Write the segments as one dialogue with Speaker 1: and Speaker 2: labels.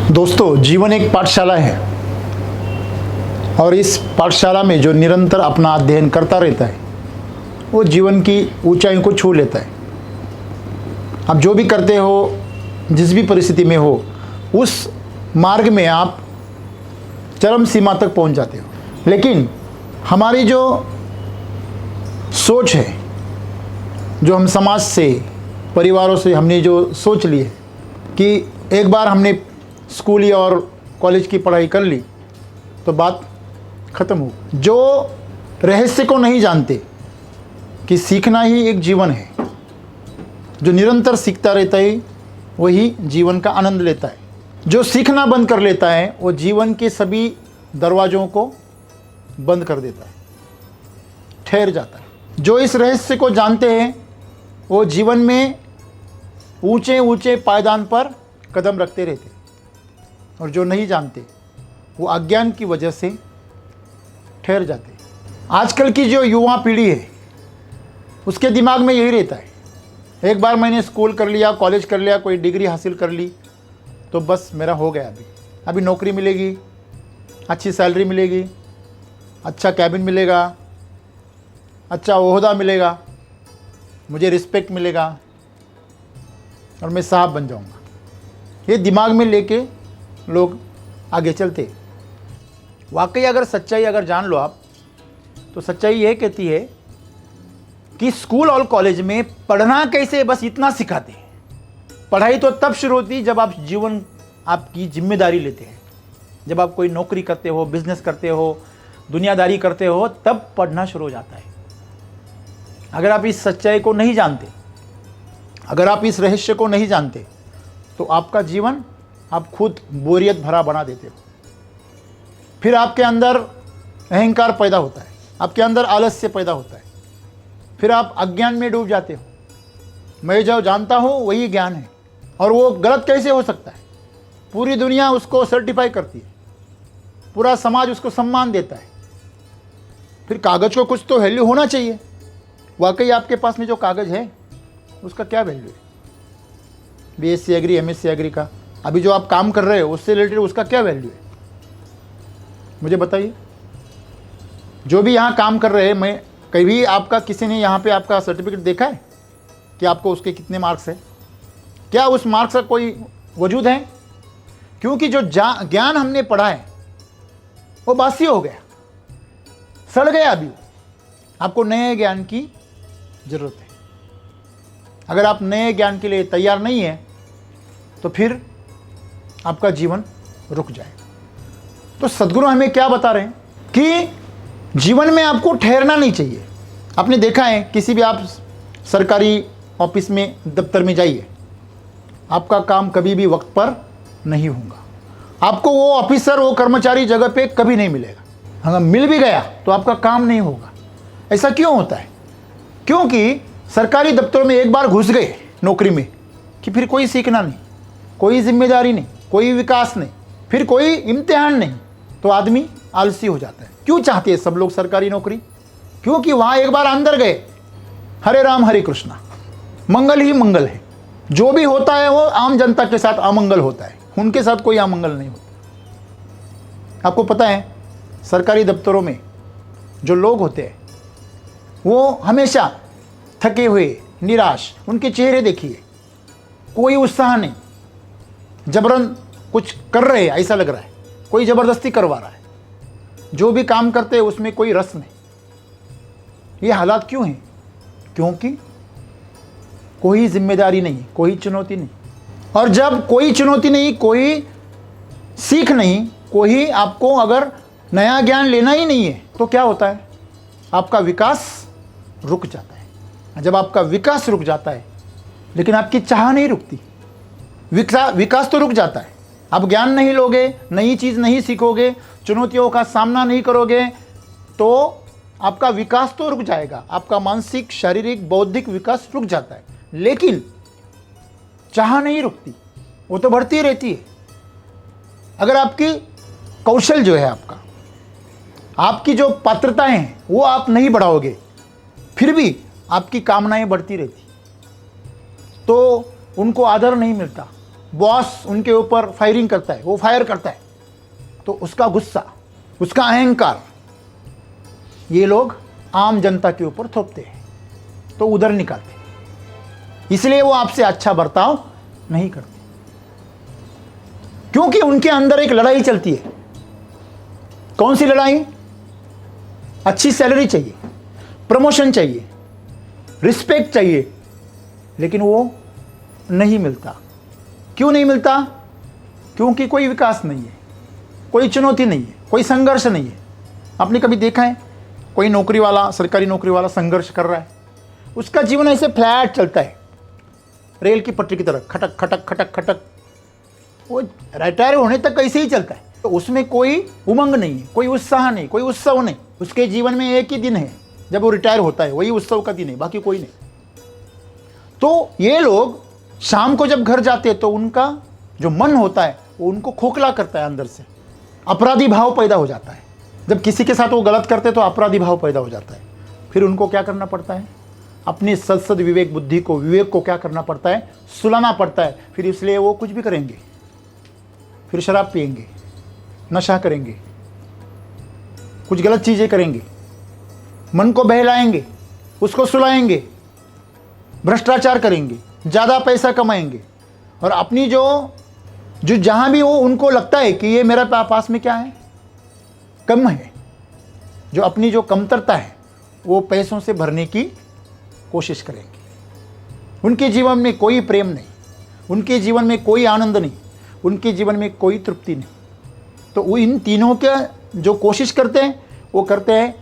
Speaker 1: दोस्तों, जीवन एक पाठशाला है और इस पाठशाला में जो निरंतर अपना अध्ययन करता रहता है वो जीवन की ऊंचाई को छू लेता है। आप जो भी करते हो, जिस भी परिस्थिति में हो, उस मार्ग में आप चरम सीमा तक पहुंच जाते हो। लेकिन हमारी जो सोच है, जो हम समाज से, परिवारों से हमने जो सोच ली है कि एक बार हमने स्कूली और कॉलेज की पढ़ाई कर ली तो बात ख़त्म हो। जो रहस्य को नहीं जानते कि सीखना ही एक जीवन है, जो निरंतर सीखता रहता है वही जीवन का आनंद लेता है। जो सीखना बंद कर लेता है वो जीवन के सभी दरवाज़ों को बंद कर देता है, ठहर जाता है। जो इस रहस्य को जानते हैं वो जीवन में ऊंचे ऊंचे पायदान पर कदम रखते रहते हैं, और जो नहीं जानते वो अज्ञान की वजह से ठहर जाते हैं। आजकल की जो युवा पीढ़ी है उसके दिमाग में यही रहता है, एक बार मैंने स्कूल कर लिया, कॉलेज कर लिया, कोई डिग्री हासिल कर ली तो बस मेरा हो गया। अभी नौकरी मिलेगी, अच्छी सैलरी मिलेगी, अच्छा कैबिन मिलेगा, अच्छा ओहदा मिलेगा, मुझे रिस्पेक्ट मिलेगा और मैं साहब बन जाऊंगा। ये दिमाग में लेके लोग आगे चलते। वाकई अगर सच्चाई अगर जान लो आप, तो सच्चाई ये कहती है कि स्कूल और कॉलेज में पढ़ना कैसे, बस इतना सिखाते हैं। पढ़ाई तो तब शुरू होती है जब आप जीवन आपकी जिम्मेदारी लेते हैं, जब आप कोई नौकरी करते हो, बिजनेस करते हो, दुनियादारी करते हो, तब पढ़ना शुरू हो जाता है। अगर आप इस सच्चाई को नहीं जानते, अगर आप इस रहस्य को नहीं जानते, तो आपका जीवन आप खुद बोरियत भरा बना देते हो। फिर आपके अंदर अहंकार पैदा होता है, आपके अंदर आलस्य पैदा होता है, फिर आप अज्ञान में डूब जाते हो। मैं जो जानता हूँ वही ज्ञान है, और वो गलत कैसे हो सकता है? पूरी दुनिया उसको सर्टिफाई करती है, पूरा समाज उसको सम्मान देता है। फिर कागज़ को कुछ तो वैल्यू होना चाहिए। वाकई आपके पास में जो कागज़ है उसका क्या वैल्यू है? बीएससी एग्री, एमएससी एग्री का अभी जो आप काम कर रहे हो उससे रिलेटेड उसका क्या वैल्यू है? मुझे बताइए। जो भी यहाँ काम कर रहे हैं, मैं कभी आपका किसी ने यहाँ पे आपका सर्टिफिकेट देखा है कि आपको उसके कितने मार्क्स है? क्या उस मार्क्स का कोई वजूद है? क्योंकि जो ज्ञान हमने पढ़ा है वो बासी हो गया, सड़ गया। अभी आपको नए ज्ञान की ज़रूरत है। अगर आप नए ज्ञान के लिए तैयार नहीं है तो फिर आपका जीवन रुक जाएगा। तो सद्गुरु हमें क्या बता रहे हैं कि जीवन में आपको ठहरना नहीं चाहिए। आपने देखा है, किसी भी आप सरकारी ऑफिस में, दफ्तर में जाइए, आपका काम कभी भी वक्त पर नहीं होगा। आपको वो ऑफिसर, वो कर्मचारी जगह पे कभी नहीं मिलेगा। अगर मिल भी गया तो आपका काम नहीं होगा। ऐसा क्यों होता है? क्योंकि सरकारी दफ्तरों में एक बार घुस गए नौकरी में कि फिर कोई सीखना नहीं, कोई जिम्मेदारी नहीं, कोई विकास नहीं, फिर कोई इम्तिहान नहीं, तो आदमी आलसी हो जाता है। क्यों चाहते हैं सब लोग सरकारी नौकरी? क्योंकि वहाँ एक बार अंदर गए, हरे राम हरे कृष्णा, मंगल ही मंगल है। जो भी होता है वो आम जनता के साथ अमंगल होता है, उनके साथ कोई अमंगल नहीं होता। आपको पता है, सरकारी दफ्तरों में जो लोग होते हैं वो हमेशा थके हुए, निराश, उनके चेहरे देखिए, कोई उत्साह नहीं, जबरन कुछ कर रहे हैं ऐसा लग रहा है, कोई ज़बरदस्ती करवा रहा है। जो भी काम करते हैं उसमें कोई रस नहीं। ये हालात क्यों हैं? क्योंकि कोई जिम्मेदारी नहीं, कोई चुनौती नहीं। और जब कोई चुनौती नहीं, कोई सीख नहीं, कोई आपको अगर नया ज्ञान लेना ही नहीं है, तो क्या होता है? आपका विकास रुक जाता है। जब आपका विकास रुक जाता है, लेकिन आपकी चाह नहीं रुकती, विकास तो रुक जाता है। आप ज्ञान नहीं लोगे, नई चीज़ नहीं सीखोगे, चुनौतियों का सामना नहीं करोगे, तो आपका विकास तो रुक जाएगा। आपका मानसिक, शारीरिक, बौद्धिक विकास रुक जाता है, लेकिन चाह नहीं रुकती, वो तो बढ़ती रहती है। अगर आपकी कौशल जो है, आपकी जो पात्रताएं हैं वो आप नहीं बढ़ाओगे, फिर भी आपकी कामनाएं बढ़ती रहती, तो उनको आदर नहीं मिलता, बॉस उनके ऊपर फायरिंग करता है, वो फायर करता है, तो उसका गुस्सा, उसका अहंकार ये लोग आम जनता के ऊपर थोपते हैं, तो उधर निकालते हैं। इसलिए वो आपसे अच्छा बर्ताव नहीं करते, क्योंकि उनके अंदर एक लड़ाई चलती है। कौन सी लड़ाई? अच्छी सैलरी चाहिए, प्रमोशन चाहिए, रिस्पेक्ट चाहिए, लेकिन वो नहीं मिलता। क्यों नहीं मिलता? क्योंकि कोई विकास नहीं है, कोई चुनौती नहीं है, कोई संघर्ष नहीं है। आपने कभी देखा है कोई नौकरी वाला, सरकारी नौकरी वाला संघर्ष कर रहा है? उसका जीवन ऐसे फ्लैट चलता है, रेल की पटरी की तरह, खटक खटक खटक खटक, वो रिटायर होने तक ऐसे ही चलता है। तो उसमें कोई उमंग नहीं है, कोई उत्साह नहीं, कोई उत्सव नहीं। उसके जीवन में एक ही दिन है जब वो रिटायर होता है, वही उत्सव का दिन है, बाकी कोई नहीं। तो ये लोग शाम को जब घर जाते हैं तो उनका जो मन होता है वो उनको खोखला करता है, अंदर से अपराधी भाव पैदा हो जाता है। जब किसी के साथ वो गलत करते तो अपराधी भाव पैदा हो जाता है। फिर उनको क्या करना पड़ता है? अपनी सद विवेक बुद्धि को, विवेक को क्या करना पड़ता है? सुलाना पड़ता है। फिर इसलिए वो कुछ भी करेंगे, फिर शराब पिएंगे, नशा करेंगे, कुछ गलत चीज़ें करेंगे, मन को बहलाएंगे, उसको सुलाएंगे, भ्रष्टाचार करेंगे, ज़्यादा पैसा कमाएंगे, और अपनी जो जहाँ भी वो उनको लगता है कि ये मेरा पास में क्या है, कम है, जो अपनी जो कमतरता है वो पैसों से भरने की कोशिश करेंगे। उनके जीवन में कोई प्रेम नहीं, उनके जीवन में कोई आनंद नहीं, उनके जीवन में कोई तृप्ति नहीं। तो वो इन तीनों के जो कोशिश करते हैं वो करते हैं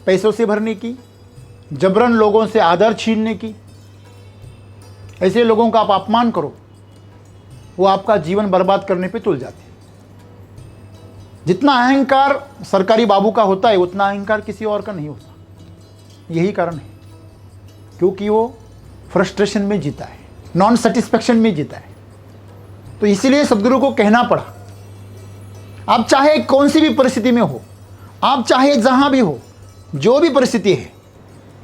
Speaker 1: पैसों से भरने की, जबरन लोगों से आदर छीनने की। ऐसे लोगों का आप अपमान करो, वो आपका जीवन बर्बाद करने पे तुल जाते हैं। जितना अहंकार सरकारी बाबू का होता है उतना अहंकार किसी और का नहीं होता। यही कारण है, क्योंकि वो फ्रस्ट्रेशन में जीता है, नॉन सेटिस्फैक्शन में जीता है। तो इसीलिए सदगुरु को कहना पड़ा, आप चाहे कौन सी भी परिस्थिति में हो, आप चाहे जहां भी हो, जो भी परिस्थिति है,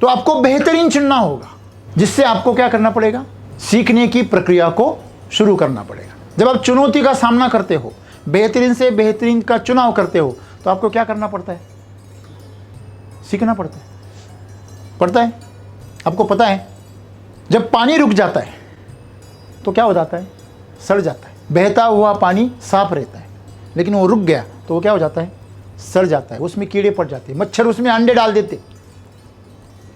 Speaker 1: तो आपको बेहतरीन चुनना होगा। जिससे आपको क्या करना पड़ेगा? सीखने की प्रक्रिया को शुरू करना पड़ेगा। जब आप चुनौती का सामना करते हो, बेहतरीन से बेहतरीन का चुनाव करते हो, तो आपको क्या करना पड़ता है? सीखना पड़ता है। आपको पता है, जब पानी रुक जाता है तो क्या हो जाता है? सड़ जाता है। बहता हुआ पानी साफ रहता है, लेकिन वो रुक गया तो वो क्या हो जाता है? सड़ जाता है। उसमें कीड़े पड़ जाते हैं, मच्छर उसमें अंडे डाल देते।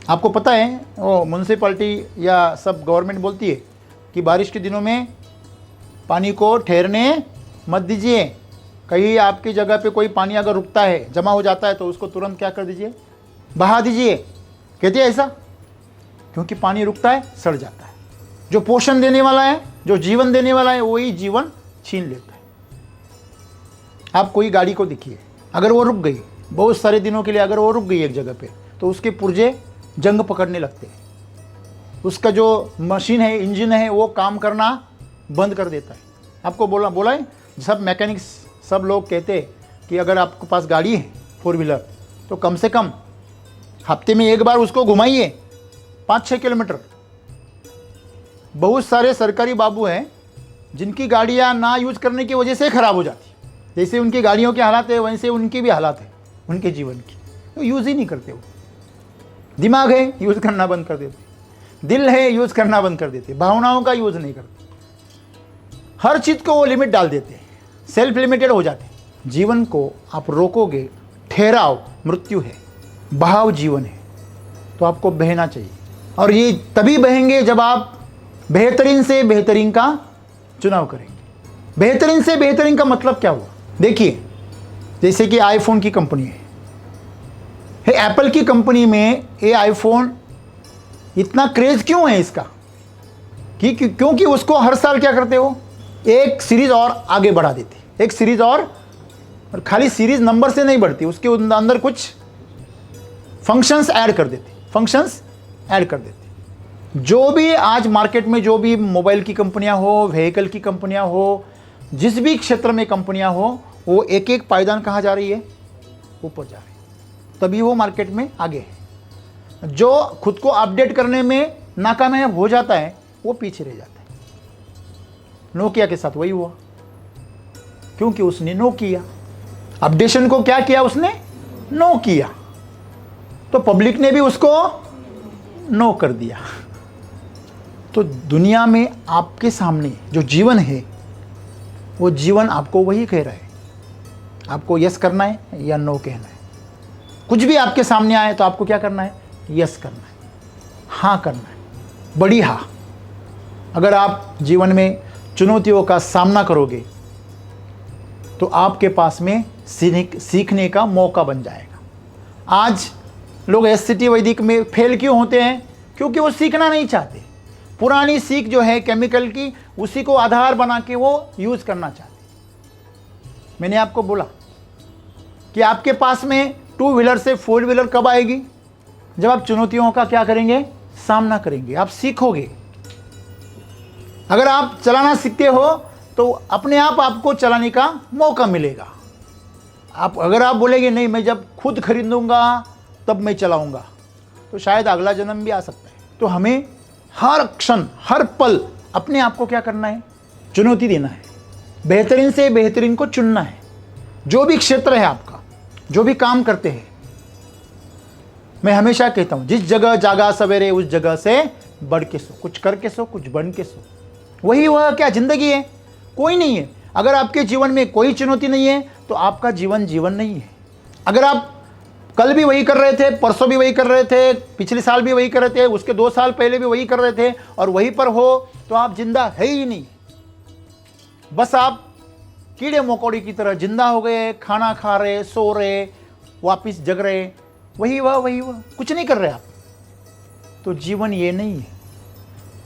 Speaker 1: आपको पता है, वो म्यूनसिपैलिटी या सब गवर्नमेंट बोलती है कि बारिश के दिनों में पानी को ठहरने मत दीजिए। कहीं आपकी जगह पे कोई पानी अगर रुकता है, जमा हो जाता है, तो उसको तुरंत क्या कर दीजिए? बहा दीजिए। कहते हैं ऐसा, क्योंकि पानी रुकता है, सड़ जाता है। जो पोषण देने वाला है, जो जीवन देने वाला है, वही जीवन छीन लेता है। आप कोई गाड़ी को देखिए, अगर वो रुक गई बहुत सारे दिनों के लिए, अगर वो रुक गई एक जगह पे, तो उसके पुर्जे जंग पकड़ने लगते हैं। उसका जो मशीन है, इंजन है, वो काम करना बंद कर देता है। आपको बोला है, सब मैकेनिक्स, सब लोग कहते हैं कि अगर आपके पास गाड़ी है 4 व्हीलर, तो कम से कम हफ्ते में एक बार उसको घुमाइए 5-6 किलोमीटर। बहुत सारे सरकारी बाबू हैं जिनकी गाड़ियाँ ना यूज़ करने की वजह से ख़राब हो जाती है। जैसे उनकी गाड़ियों की हालत है, वैसे उनकी भी हालत है उनके जीवन की। तो यूज़ ही नहीं करते वो। दिमाग है, यूज़ करना बंद कर देते। दिल है, यूज़ करना बंद कर देते। भावनाओं का यूज़ नहीं करते। हर चीज़ को वो लिमिट डाल देते हैं, सेल्फ लिमिटेड हो जाते हैं। जीवन को आप रोकोगे, ठहराव मृत्यु है, बहाव जीवन है, तो आपको बहना चाहिए। और ये तभी बहेंगे जब आप बेहतरीन से बेहतरीन का चुनाव करेंगे। बेहतरीन से बेहतरीन का मतलब क्या हुआ? देखिए, जैसे कि आईफोन की कंपनी है, एप्पल की कंपनी में ये आईफोन इतना क्रेज क्यों है इसका? क्योंकि उसको हर साल क्या करते हो? एक सीरीज और आगे बढ़ा देते, एक सीरीज और खाली सीरीज नंबर से नहीं बढ़ती, उसके अंदर कुछ फंक्शंस ऐड कर देते। जो भी आज मार्केट में जो भी मोबाइल की कंपनियां हो, व्हीकल की कंपनियां हो, जिस भी क्षेत्र में कंपनियां हो, वो एक एक पायदान कहाँ जा रही है? ऊपर जा रही है। तभी वो मार्केट में आगे है। जो खुद को अपडेट करने में नाकामयाब हो जाता है वो पीछे रह जाता है। नोकिया के साथ वही हुआ, क्योंकि उसने नो किया। अपडेशन को क्या किया उसने? नो किया, तो पब्लिक ने भी उसको नो कर दिया। तो दुनिया में आपके सामने जो जीवन है, वो जीवन आपको वही कह रहा है, आपको यस करना है या नो कहना है। कुछ भी आपके सामने आए तो आपको क्या करना है? यस करना है, हाँ करना है, बड़ी हाँ। अगर आप जीवन में चुनौतियों का सामना करोगे तो आपके पास में सीखने का मौका बन जाएगा। आज लोग एससीटी वैदिक में फेल क्यों होते हैं? क्योंकि वो सीखना नहीं चाहते। पुरानी सीख जो है केमिकल की, उसी को आधार बना के वो यूज़ करना चाहते। मैंने आपको बोला कि आपके पास में 2 व्हीलर से 4 व्हीलर कब आएगी? जब आप चुनौतियों का क्या करेंगे? सामना करेंगे, आप सीखोगे। अगर आप चलाना सीखते हो तो अपने आप आपको चलाने का मौका मिलेगा। अगर आप बोलेंगे नहीं मैं जब खुद खरीदूंगा तब मैं चलाऊंगा, तो शायद अगला जन्म भी आ सकता है। तो हमें हर क्षण हर पल अपने आप को क्या करना है? चुनौती देना है, बेहतरीन से बेहतरीन को चुनना है। जो भी क्षेत्र है आपका, जो भी काम करते हैं, मैं हमेशा कहता हूँ जिस जगह जागा सवेरे उस जगह से बढ़ के सो, कुछ करके सो, कुछ बन के सो। वही वह क्या ज़िंदगी है? कोई नहीं है। अगर आपके जीवन में कोई चुनौती नहीं है तो आपका जीवन जीवन नहीं है। अगर आप कल भी वही कर रहे थे, परसों भी वही कर रहे थे, पिछले साल भी वही कर रहे थे, उसके 2 साल पहले भी वही कर रहे थे और वहीं पर हो, तो आप जिंदा है ही नहीं। बस आप कीड़े मकोड़े की तरह जिंदा हो गए, खाना खा रहे, सो रहे, वापिस जग रहे, वही वह, कुछ नहीं कर रहे आप। तो जीवन ये नहीं है।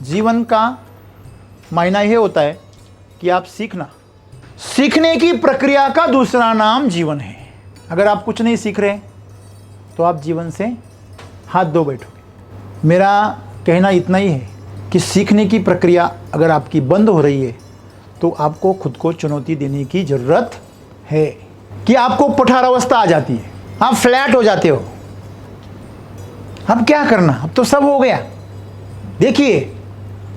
Speaker 1: जीवन का मायना ये होता है कि आप सीखने की प्रक्रिया का दूसरा नाम जीवन है। अगर आप कुछ नहीं सीख रहे तो आप जीवन से हाथ धो बैठोगे। मेरा कहना इतना ही है कि सीखने की प्रक्रिया अगर आपकी बंद हो रही है तो आपको खुद को चुनौती देने की ज़रूरत है। कि आपको पठारावस्था आ जाती है, आप फ्लैट हो जाते हो, अब क्या करना? अब तो सब हो गया। देखिए,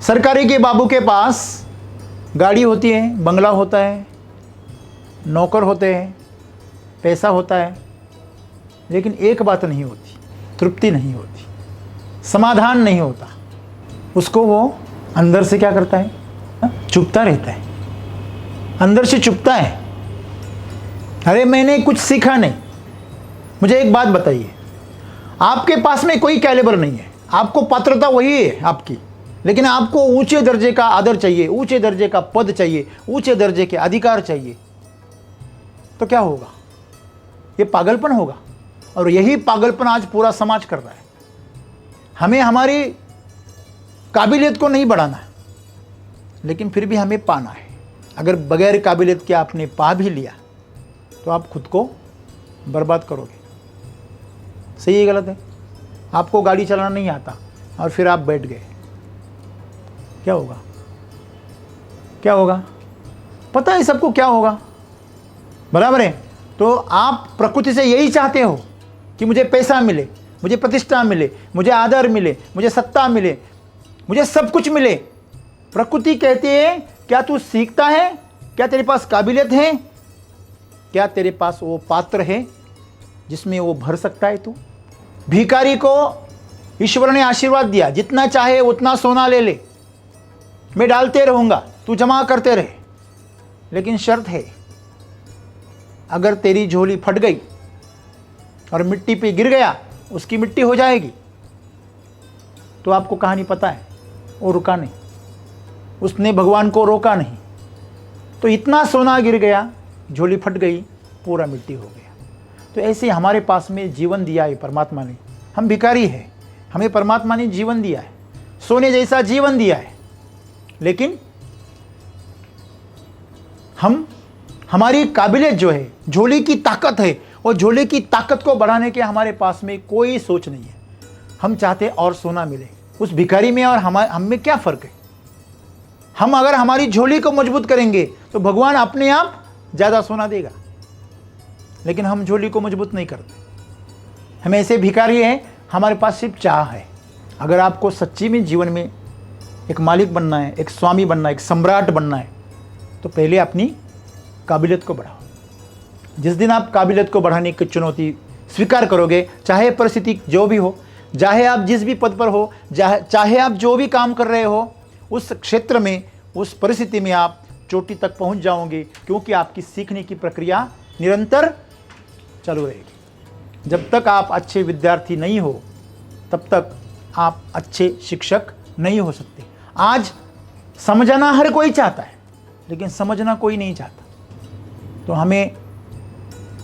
Speaker 1: सरकारी के बाबू के पास गाड़ी होती है, बंगला होता है, नौकर होते हैं, पैसा होता है, लेकिन एक बात नहीं होती, तृप्ति नहीं होती, समाधान नहीं होता। उसको वो अंदर से क्या करता है? चुपता रहता है, अंदर से चुपता है। अरे मैंने कुछ सीखा नहीं। मुझे एक बात बताइए, आपके पास में कोई कैलिबर नहीं है, आपको पात्रता वही है आपकी, लेकिन आपको ऊंचे दर्जे का आदर चाहिए, ऊंचे दर्जे का पद चाहिए, ऊंचे दर्जे के अधिकार चाहिए, तो क्या होगा? ये पागलपन होगा। और यही पागलपन आज पूरा समाज कर रहा है। हमें हमारी काबिलियत को नहीं बढ़ाना है, लेकिन फिर भी हमें पाना है। अगर बगैर काबिलियत के आपने पा भी लिया तो आप खुद को बर्बाद करोगे। सही है गलत है? आपको गाड़ी चलाना नहीं आता और फिर आप बैठ गए, क्या होगा? क्या होगा? पता है सबको क्या होगा, बराबर है? तो आप प्रकृति से यही चाहते हो कि मुझे पैसा मिले, मुझे प्रतिष्ठा मिले, मुझे आदर मिले, मुझे सत्ता मिले, मुझे सब कुछ मिले। प्रकृति कहती है क्या तू सीखता है? क्या तेरे पास काबिलियत है? क्या तेरे पास वो पात्र है जिसमें वो भर सकता है तू? भिखारी को ईश्वर ने आशीर्वाद दिया, जितना चाहे उतना सोना ले ले, मैं डालते रहूँगा, तू जमा करते रहे, लेकिन शर्त है, अगर तेरी झोली फट गई और मिट्टी पे गिर गया, उसकी मिट्टी हो जाएगी। तो आपको कहानी पता है, वो रुका नहीं, उसने भगवान को रोका नहीं, तो इतना सोना गिर गया, झोली फट गई, पूरा मिट्टी हो गया। तो ऐसे हमारे पास में जीवन दिया है परमात्मा ने। हम भिखारी हैं, हमें परमात्मा ने जीवन दिया है, सोने जैसा जीवन दिया है, लेकिन हमारी काबिलियत जो है, झोली की ताकत है, और झोली की ताकत को बढ़ाने के हमारे पास में कोई सोच नहीं है। हम चाहते और सोना मिले। उस भिखारी में और हम में क्या फ़र्क है? हम अगर हमारी झोली को मजबूत करेंगे तो भगवान अपने आप ज़्यादा सोना देगा, लेकिन हम झोली को मजबूत नहीं करते। हम ऐसे भिखारी हैं, हमारे पास सिर्फ चाह है। अगर आपको सच्ची में जीवन में एक मालिक बनना है, एक स्वामी बनना है, एक सम्राट बनना है, तो पहले अपनी काबिलियत को बढ़ाओ। जिस दिन आप काबिलियत को बढ़ाने की चुनौती स्वीकार करोगे, चाहे परिस्थिति जो भी हो, चाहे आप जिस भी पद पर हो, चाहे आप जो भी काम कर रहे हो, उस क्षेत्र में, उस परिस्थिति में आप चोटी तक पहुंच जाओगे, क्योंकि आपकी सीखने की प्रक्रिया निरंतर चालू रहेगी। जब तक आप अच्छे विद्यार्थी नहीं हो, तब तक आप अच्छे शिक्षक नहीं हो सकते। आज समझना हर कोई चाहता है, लेकिन समझना कोई नहीं चाहता। तो हमें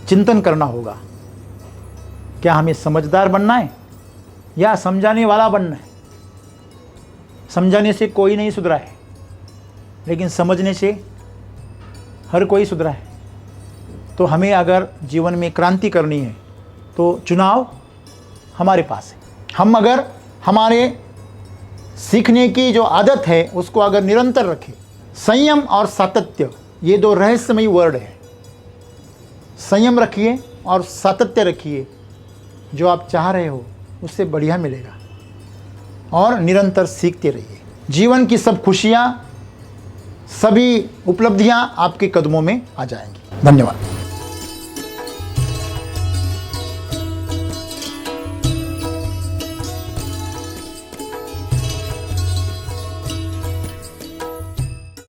Speaker 1: चिंतन करना होगा, क्या हमें समझदार बनना है या समझाने वाला बनना है। समझाने से कोई नहीं सुधरा है, लेकिन समझने से हर कोई सुधरा है। तो हमें अगर जीवन में क्रांति करनी है तो चुनाव हमारे पास है। हम अगर हमारे सीखने की जो आदत है उसको अगर निरंतर रखें, संयम और सातत्य, ये दो रहस्यमयी वर्ड है। संयम रखिए और सातत्य रखिए, जो आप चाह रहे हो उससे बढ़िया मिलेगा। और निरंतर सीखते रहिए। जीवन की सब खुशियाँ, सभी उपलब्धियाँ आपके कदमों में आ जाएंगी। धन्यवाद।